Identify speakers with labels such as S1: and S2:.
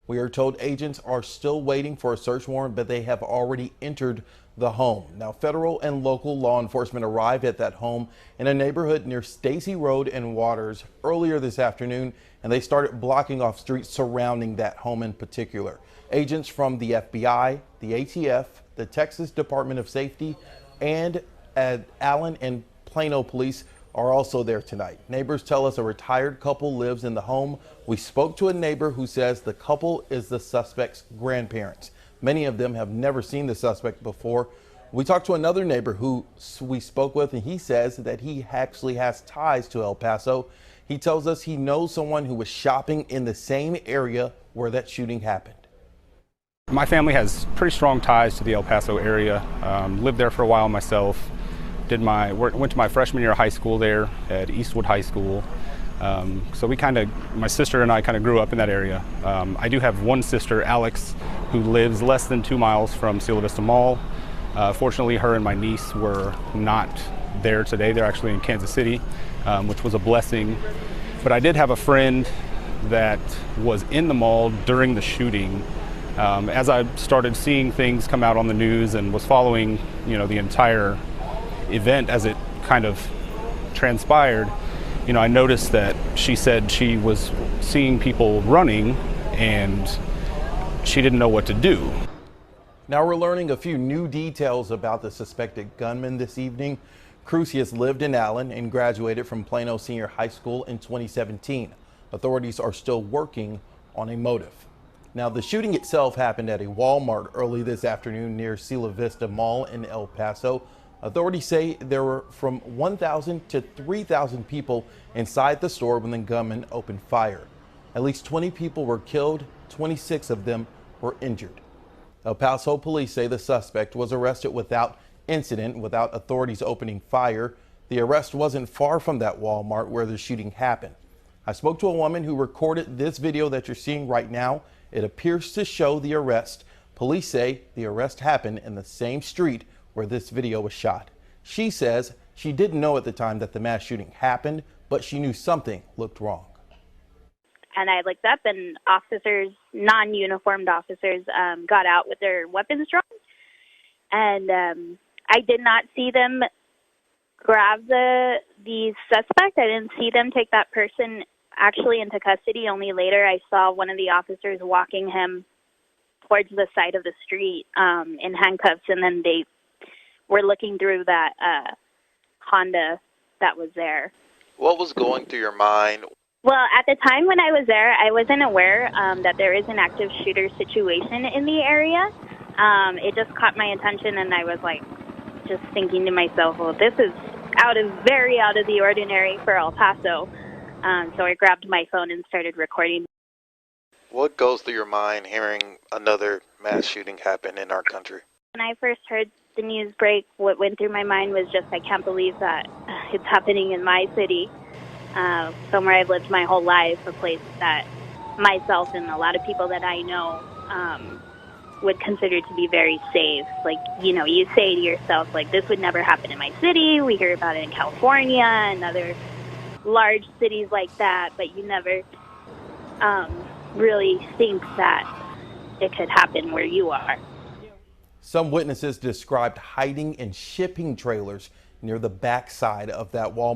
S1: We are told agents are still waiting for a search warrant, but they have already entered the home. Now, federal and local law enforcement arrived at that home in a neighborhood near Stacy Road and Waters earlier this afternoon, and they started blocking off streets surrounding that home in particular. Agents from the FBI, the ATF, the Texas Department of Safety, and Allen and Plano police are also there tonight. Neighbors tell us a retired couple lives in the home. We spoke to a neighbor who says the couple is the suspect's grandparents. Many of them have never seen the suspect before. We talked to another neighbor who we spoke with, and he says that he actually has ties to El Paso. He tells us he knows someone who was shopping in the same area where that shooting happened.
S2: My family has pretty strong ties to the El Paso area. Lived there for a while myself. Went to my freshman year of high school there at Eastwood High School. So my sister and I kind of grew up in that area. I do have one sister, Alex, who lives less than 2 miles from Cielo Vista Mall. Fortunately, her and my niece were not there today. They're actually in Kansas City, which was a blessing. But I did have a friend that was in the mall during the shooting. As I started seeing things come out on the news and was following, the entire event as it kind of transpired, I noticed that she said she was seeing people running and she didn't know what to do.
S1: Now we're learning a few new details about the suspected gunman this evening. Crucius lived in Allen and graduated from Plano Senior High School in 2017. Authorities are still working on a motive. Now, the shooting itself happened at a Walmart early this afternoon near Cielo Vista Mall in El Paso. Authorities say there were from 1,000 to 3,000 people inside the store when the gunman opened fire. At least 20 people were killed, 26 of them were injured. El Paso police say the suspect was arrested without incident, without authorities opening fire. The arrest wasn't far from that Walmart where the shooting happened. I spoke to a woman who recorded this video that you're seeing right now. It appears to show the arrest. Police say the arrest happened in the same street where this video was shot. She says she didn't know at the time that the mass shooting happened, but she knew something looked wrong.
S3: And I looked up, and officers, non-uniformed officers, got out with their weapons drawn. And I did not see them grab the suspect. I didn't see them take that person actually into custody. Only later I saw one of the officers walking him towards the side of the street in handcuffs, and then they were looking through that Honda that was there.
S1: What was going through your mind?
S3: Well, at the time when I was there, I wasn't aware that there is an active shooter situation in the area. It just caught my attention, and I was just thinking to myself, well, this is very out of the ordinary for El Paso. So I grabbed my phone and started recording.
S1: What goes through your mind hearing another mass shooting happen in our country?
S3: When I first heard the news break, what went through my mind was just, I can't believe that it's happening in my city, somewhere I've lived my whole life, a place that myself and a lot of people that I know would consider to be very safe. You say to yourself, this would never happen in my city. We hear about it in California and other large cities like that, but you never really think that it could happen where you are.
S1: Some witnesses described hiding in shipping trailers near the backside of that Walmart.